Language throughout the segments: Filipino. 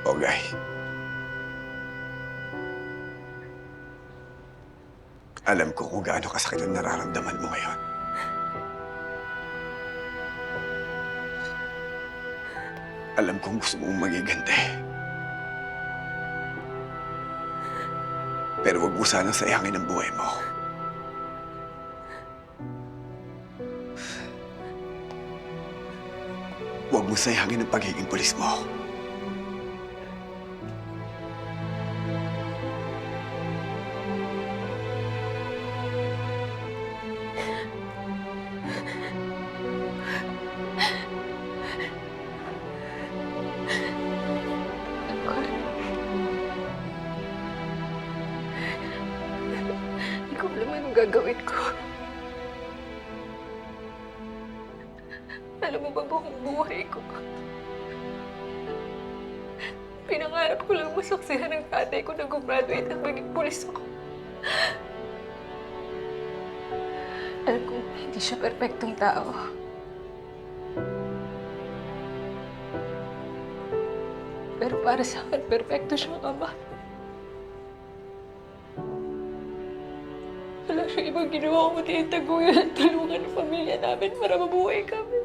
Ogay. Alam ko kung gaano kasakit ang nararamdaman mo ngayon. Alam kong gusto mong magiganti. Pero huwag mo sanang sayangin ang buhay mo. Huwag mo sayangin ang pagiging pulis mo. Hindi ko alam anong gagawin ko. Alam mo ba buong buhay ko? Pinangarap ko lang masaksihan ng tatay ko na gumraduate at maging pulis ako. Alam kong hindi siya perpektong tao. Pero para sa akin, perpekto siyang ama. Wala siyang ibang ginawa kundi ang taguyan at tulungan ng pamilya namin para mabuhay kami.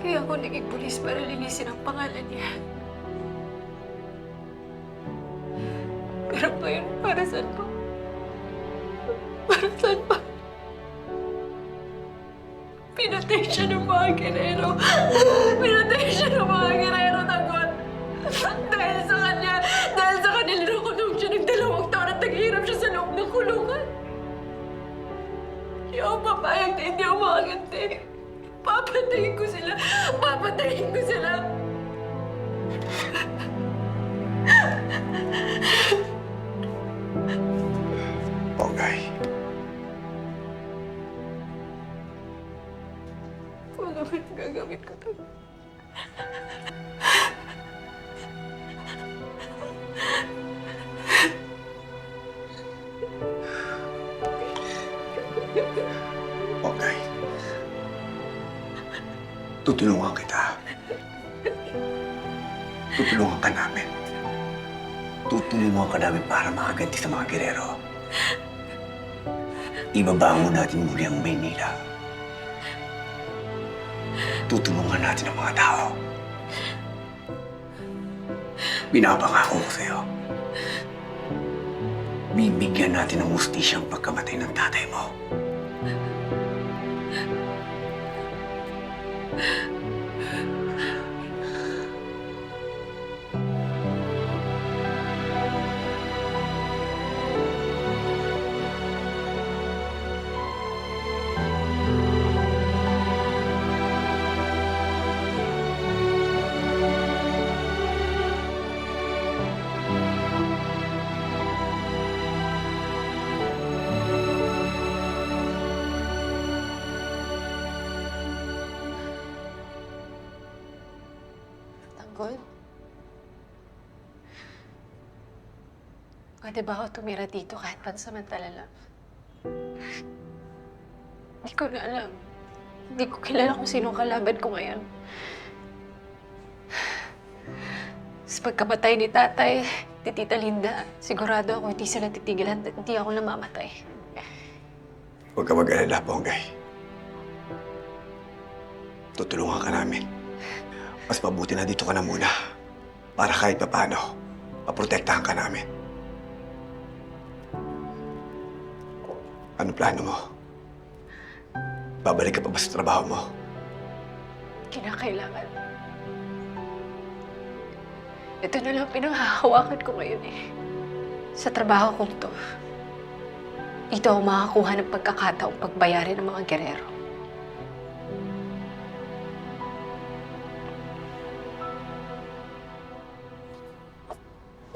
Kaya ako naging pulis para linisin ang pangalan niya. Pero ngayon, para saan pa? Para saan pa? Pinatay siya ng mga gerero. Pinatay siya ng mga gerero, Tagot. Dahil sa kanya, dahil sa kanila nakulong siya ng 2 taon at naghihirap siya sa loob ng kulungan. Hindi ako papayag na hindi ako makaganti. Papatayin ko sila. Papatayin ko sila. Ogay. Kung ano man ang gagawin ko to. Ogay. Tutulungan kita. Tutulungan ka namin. Tutulungan ka namin para makaganti sa mga gerero. Ibabangon natin muli ang Maynila. Tutulungan natin ang mga tao. Binabangako ko sa'yo. Bibigyan natin ng hustisya ang pagkamatay ng tatay mo. Tanggol? Pwede ba ako tumira dito kahit pansamantala lang? Hindi ko na alam. Hindi ko kilala kung sino kalaban ko ngayon. Sa pagkamatay ni tatay, ni Tita Linda, sigurado ako hindi sila titigilan at hindi ako namamatay. Huwag ka mag-alala, Bonggay. Tutulungan ka namin. Mas mabuti na dito ka na muna. Para kahit paano, maprotektahan ka namin. Ano plano mo? Babalik ka pa ba sa trabaho mo? Kinakailangan. Ito na lang pinanghahawakan ko ngayon eh. Sa trabaho kong to, dito ako makakuha ng pagkakataong pagbayarin ng mga gerero.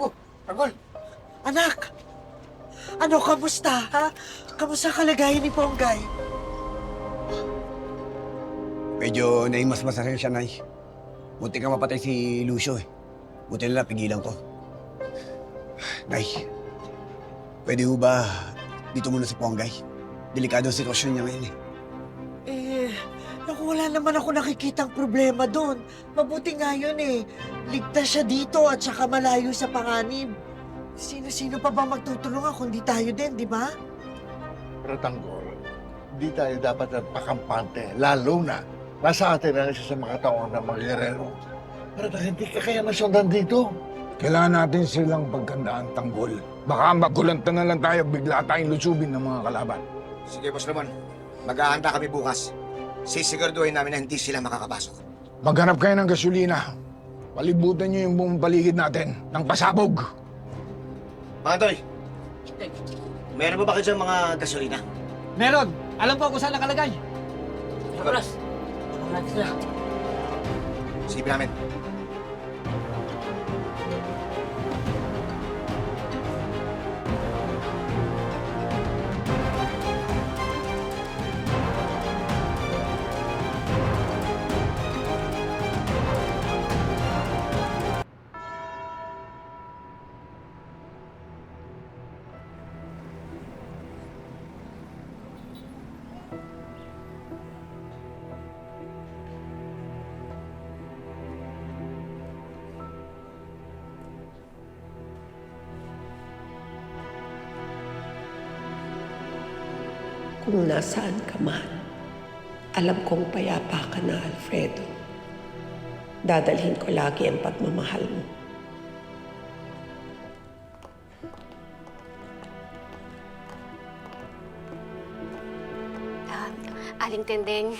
Oh, Tanggol! Anak! Ano, kamusta, ha? Kamusta kalagayan ni Ponggay? Medyo naimas-masa rin siya, Nay. Buti ka mapatay si Lucio eh. Buti na pigilan ko. Nay, pwede ho ba dito muna sa Ponggay? Delikado ang sitwasyon niya ngayon eh. Naku, wala naman ako nakikitang problema doon. Mabuti nga yun eh. Ligtas siya dito at saka malayo sa panganib. Sino-sino pa ba magtutulungan kundi tayo din, di ba? Pero Tanggol, hindi tayo dapat nagpakampante, lalo na nasa atin na isa sa mga taon ng mga gerero. Pero hindi ka kaya nasundan dito. Kailangan natin silang pagkandaan, Tanggol. Baka magulanta na lang tayo, bigla tayong lusubin ng mga kalaban. Sige, Boss Ramon. Maghahanda kami bukas. Sisiguraduhin namin na hindi sila makakapasok. Maghanap kayo ng gasolina. Palibutan niyo yung buong paligid natin ng pasabog. Mga Toy, meron ba kayo dyan mga gasolina? Meron! Alam ko kung saan nakalagay. Oras. Sige namin. Kung nasaan ka man, alam kong payapa ka na, Alfredo. Dadalhin ko lagi ang pagmamahal mo. Aling Tendeng,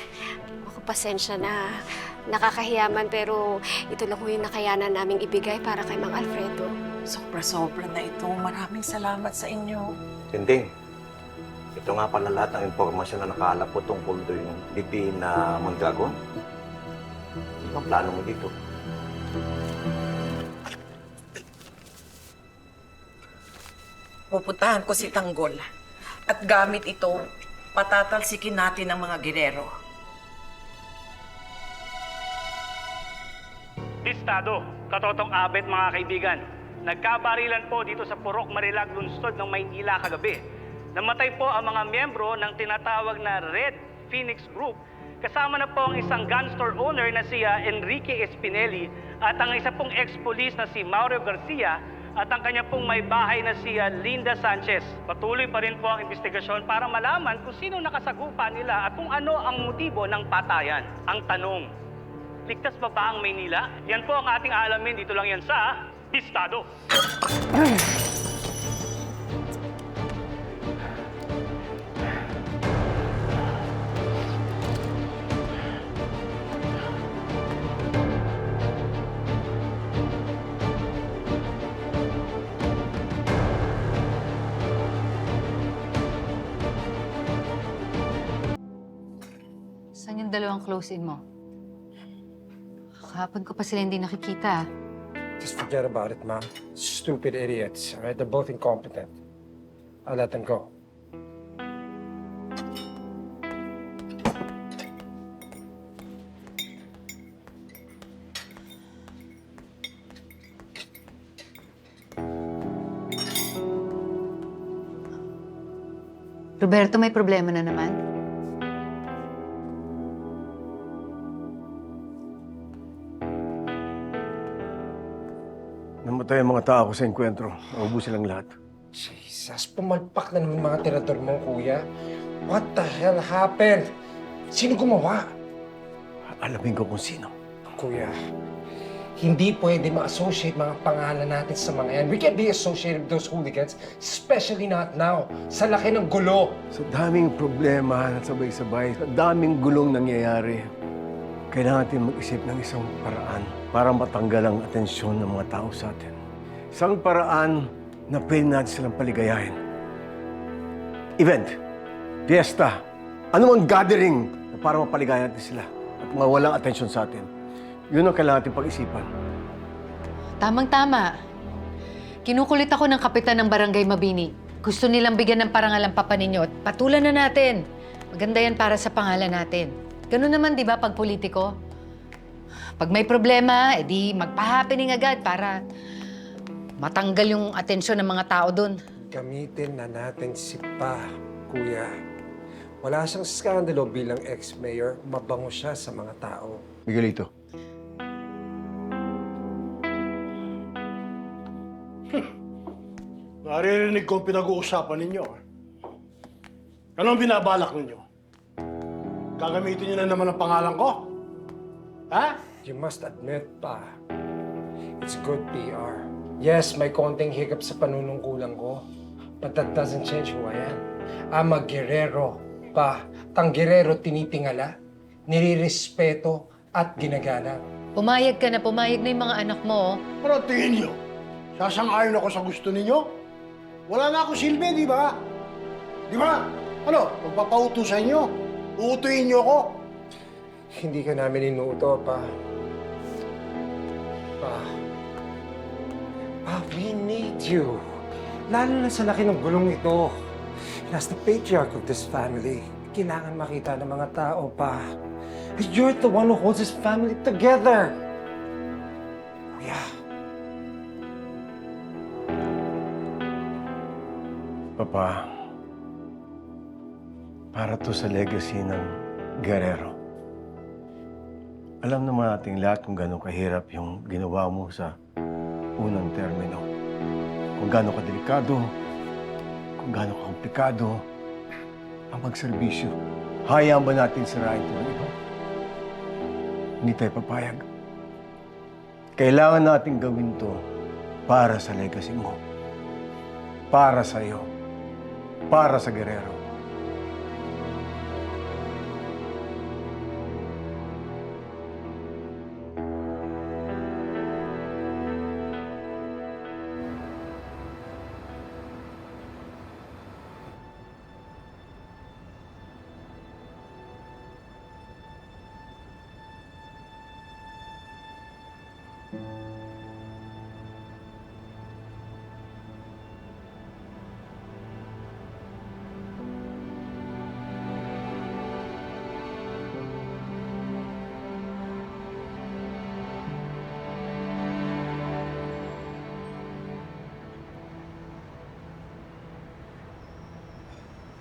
ako pasensya na. Nakakahiyaman pero ito lang ho yung nakayanan naming ibigay para kay Mang Alfredo. Sobra-sobra na ito. Maraming salamat sa inyo. Tinding, ito nga pala lahat ng impormasyon na nakaalap po tungkol doon yung BP na Mondragon. Ano ang plano mo dito? Pupuntahan ko si Tanggol. At gamit ito, patatalsikin natin ang mga gerero. Listado, katotong abet mga kaibigan. Nagkabarilan po dito sa Purok Marilag, lungsod ng Maynila kagabi. Namatay po ang mga miyembro ng tinatawag na Red Phoenix Group. Kasama na po ang isang gun store owner na si Enrique Espinelli at ang isa pong ex-police na si Mauro Garcia at ang kanya pong may bahay na si Linda Sanchez. Patuloy pa rin po ang investigasyon para malaman kung sino nakasagupa nila at kung ano ang motibo ng patayan. Ang tanong, ligtas ba ba ang Maynila? Yan po ang ating alamin. Dito lang yan sa Listado. Saan yung dalawang close-in mo? Kahapon ko pa sila hindi nakikita. Just forget about it, Ma. Stupid idiots, all right? They're both incompetent. I'll let them go. Roberto, may problema na naman. Namatay ang mga tao ko sa enkwentro. Naubusin lang lahat. Jesus, pumalpak na naman mga tirador mo, kuya. What the hell happened? Sino gumawa? Alamin ko kung sino. Kuya, hindi pwede ma-associate mga pangalan natin sa mga yan. We can't be associated with those hooligans, especially not now. Sa laki ng gulo. Sa daming problema na sabay-sabay, sa daming gulong nangyayari, kailangan natin mag-isip ng isang paraan para matanggal ang atensyon ng mga tao sa atin. Isang paraan na pwede natin silang paligayahin. Event, fiesta, anumang gathering na para mapaligayan natin sila at mawalang atensyon sa atin. Yun ang kailangan natin pag-isipan. Tamang-tama. Kinukulit ako ng kapitan ng Barangay Mabini. gusto nilang bigyan ng parangal ang papa ninyo, patulan na natin. Maganda yan para sa pangalan natin. Ganun naman, di ba, pag politiko? Pag may problema, edi magpa-happening agad para matanggal yung atensyon ng mga tao doon. Gamitin na natin si Pa, Kuya. Wala siyang skandalo bilang ex-mayor. Mabango siya sa mga tao. Miguelito. Naririnig ko ang pinag-uusapan ninyo. Anong binabalak ninyo? Gagamitin niyo na naman ang pangalan ko? Ha? You must admit, Pa, it's good PR. Yes, may konting hiccup sa panunungkulan ko, but that doesn't change who I am. I'm a guerrero, Pa. Tang guerrero tinitingala, nirirespeto at ginagana. Pumayag ka na, pumayag na yung mga anak mo. Pero tingin niyo, sasang-ayon ako sa gusto ninyo? Wala na ako silbi, di ba? Di ba? Ano, magpapauto sa inyo? Uutuin niyo ako? Hindi ka namin inuuto, Pa. Pa, we need you. Lalo na sa laki ng gulong ito. As the patriarch of this family, kailangan makita ng mga tao, Pa. You're the one who holds this family together. Yeah. Papa, para to sa legacy ng Guerrero. Alam naman natin lahat kung gano'ng kahirap yung ginawa mo sa unang termino. Kung gano'ng kadelikado, kung gano'ng komplikado ang magserbisyo. Hayaan ba natin sirain ito ng iba? Hindi tayo papayag. Kailangan natin gawin to para sa legacy mo. Para sa iyo. Para sa Guerrero.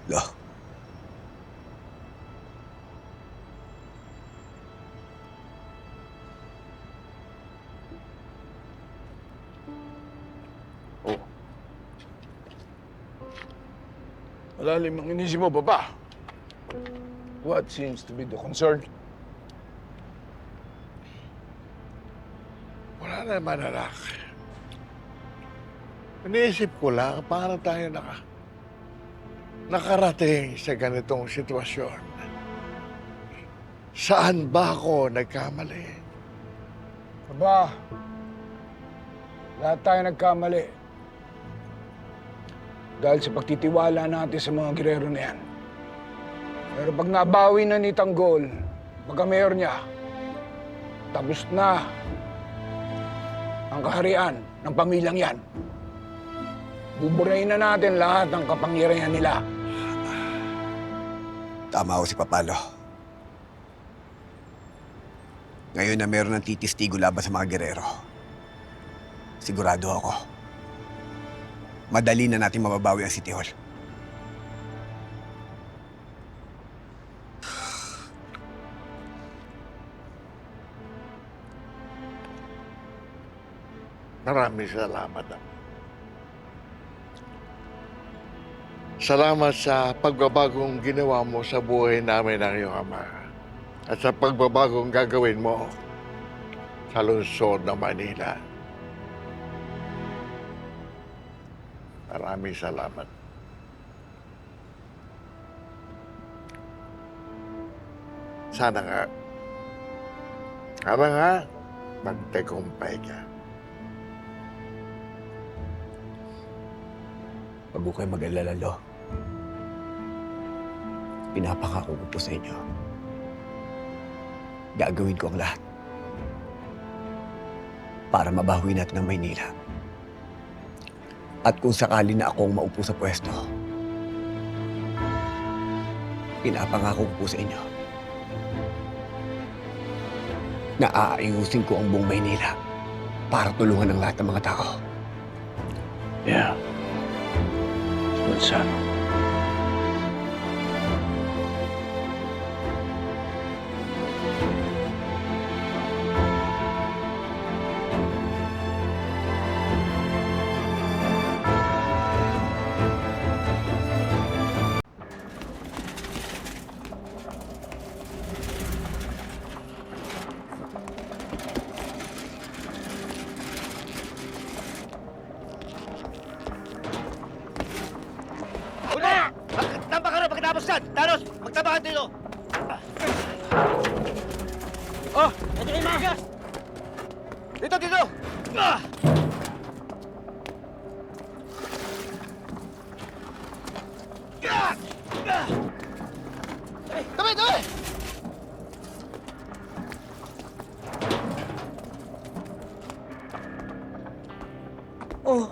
Lo. Malalim ang inisip mo, Papa. What seems to be the concern? Wala naman, anak. Iniisip ko lang, paano tayo nakarating sa ganitong sitwasyon. Saan ba ako nagkamali? Papa, lahat tayo nagkamali. Dahil sa pagtitiwala natin sa mga Guerrero na yan. Pero pag nabawi na ni Tanggol, pagka-mayor niya, tapos na ang kaharian ng pamilyang yan. Buburahin na natin lahat ng kapangyarihan nila. Tama ako si Papalo. Ngayon na meron ng titistigo laban sa mga Guerrero, sigurado ako, madali na natin mababawi ang City Hall. Maraming salamat. Salamat sa pagbabagong ginawa mo sa buhay namin ng iyong ama at sa pagbabagong gagawin mo sa lungsod ng Manila. Maraming salamat. Sana nga, magtagumpay ka. Huwag ko kayo mag-alala, Lo. Pinapangako ko po sa inyo. Gagawin ko ang lahat para mabawi natin ang Maynila. At kung sakali na akong maupo sa pwesto, pinapangako ko po sa inyo na aayusin ko ang buong Maynila para tulungan ang lahat ng mga tao. Yeah. Good son. Una! Magtamba ka na pagkatapos yan! Tanos, magtamba ka dito! Oh! Ito kayo mga gas! Dito, dito! Ah! Ah! Ah! Tabi, tabi! Oh,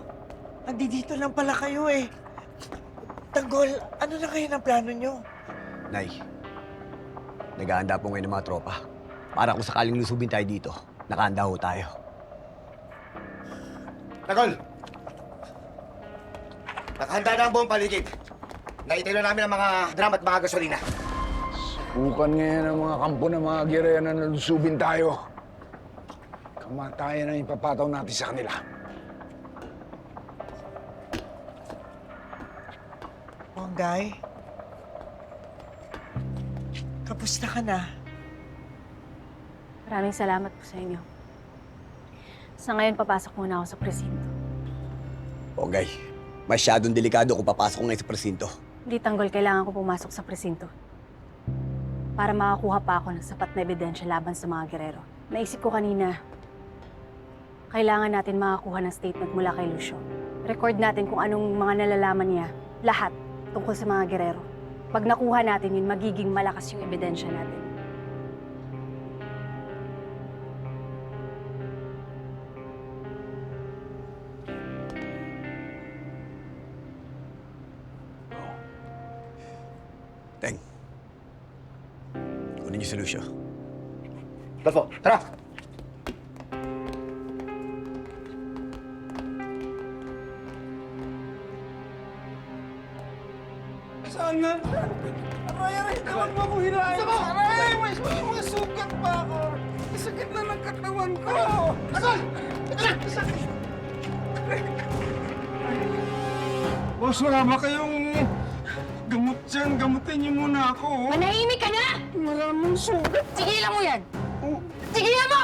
andito lang pala kayo eh. Tanggol, ano na kayo ng plano nyo? Nay, naghahanda po ngayon ng mga tropa. Para kung sakaling lusubin tayo dito, nakahanda ho tayo. Tagol! Nakahanda na ang buong paligid. Naitilo namin ang mga drum at mga gasolina. Subukan ngayon ang mga kampo ng mga girero na nalusubin tayo. Kamatayan ang ipapataw natin sa kanila. Monggay, kapusta ka na? Maraming salamat po sa inyo. Sa ngayon, papasok muna ako sa presinto. Bongay, masyadong delikado kung papasok ko ngayon sa presinto. Hindi tanggol, kailangan ko pumasok sa presinto. Para makakuha pa ako ng sapat na ebidensya laban sa mga gerero. Naisip ko kanina, kailangan natin makakuha ng statement mula kay Lucio. Record natin kung anong mga nalalaman niya, lahat, tungkol sa mga gerero. Pag nakuha natin yun, magiging malakas yung ebidensya natin. Teng, kunin niyo si Lucio. Tafo, tara! Saan nga? Aray, tawag mo akong hilahin. Aray, may mga sugat pa ako. Sakit na ng katawan ko. Asal! Sakit! Boss, wala ba kayong gamot dyan? Gamutin niyo muna ako. Manahimik ka na! Maraming sugat. Tigilan mo yan! Tigilan mo!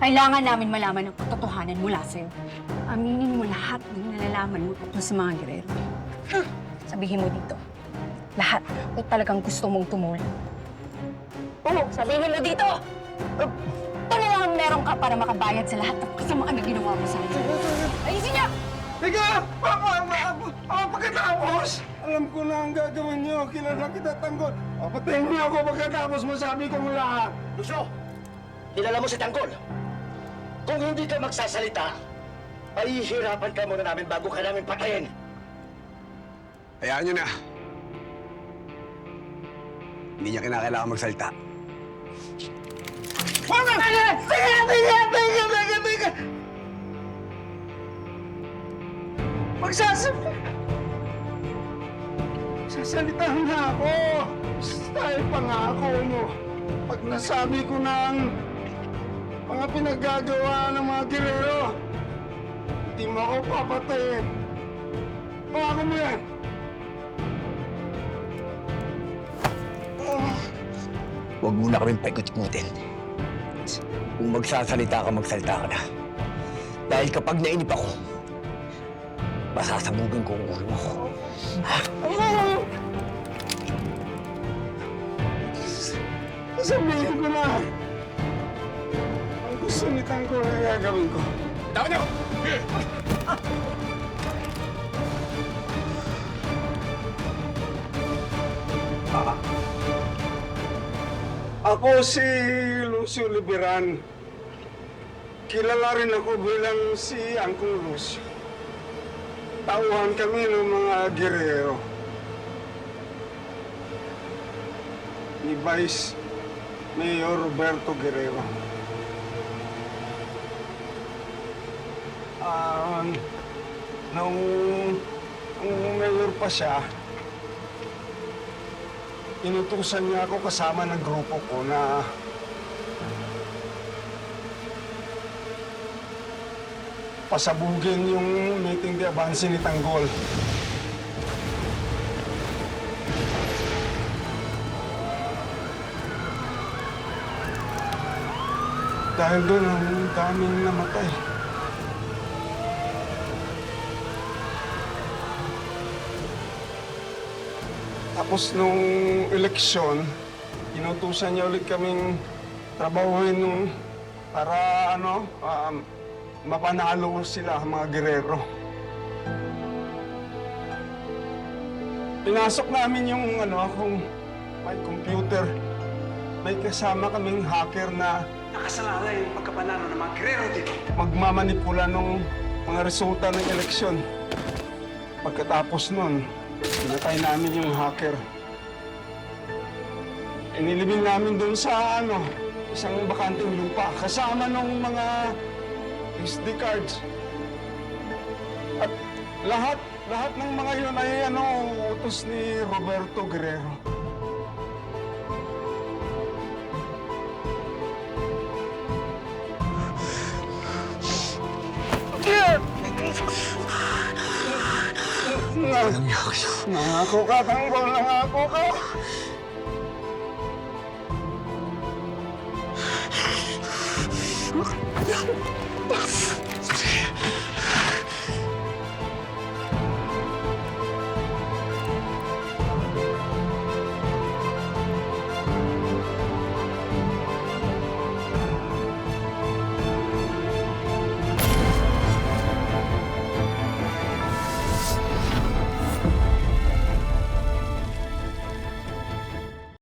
Kailangan namin malaman ang katotohanan mula sa'yo. Aminin mo lahat ng nalalaman mo tungkol sa mga gerero. Sabihin mo dito, lahat o talagang gusto mong tumulong. Oo, sabihin mo dito! Ito na lang ang meron ka para makabayad sa lahat ng kasamaan na ginawa mo sa akin. Ayusin niyo! Tiga! Pagkatapos! Alam ko na ang gagawin niyo. Kilala kita, Tanggol. Papatayin niyo ako pagkatapos masabi kong lahat. Lucio, kilala mo si Tanggol. Kung hindi ka magsasalita, pahihirapan ka muna namin bago ka namin patayin. Hayaan niyo na. Hindi niya kinakailangan magsalita. Tiga! Magsasalita na ako. Dahil pangako mo. Pag nasabi ko na ang mga pinaggagawa ng mga gerero, hindi mo ako papatayin. Pangako mo yan. Huwag mo na kaming paikot-ikutin. Kung magsasalita ka na. Dahil kapag nainip ako, masasabugin ko ang ulo mo. Sabihin ko na. Ang gusto ni Tanggol ay gagawin ko. Tama niyo! Ako si Lucio Liberan. kilala rin ako bilang si Angkong Lucio. Tauhan kami ng mga Guerrero. Ni Vice Mayor Roberto Guerrero. Nung mayor pa siya, inutusan niya ako kasama ng grupo ko na pasabugin yung meeting de avance ni Tanggol. Dahil doon ang daming namatay. Tapos nung eleksyon, inutusan niya ulit kaming trabahuin para mapanalo sila, mga Guerrero. Pinasok namin yung akong may computer. May kasama kaming hacker na nakasalalay yung pagkapanalo ng mga Guerrero dito. Magmamanipula ng mga resulta ng eleksyon. Pagkatapos nun, pinatay namin yung hacker. Inilibing namin doon sa isang bakanteng lupa kasama ng mga SD cards. At lahat ng mga yun ay utos ni Roberto Guerrero. Nangako ka, Tanggol, nangako ka.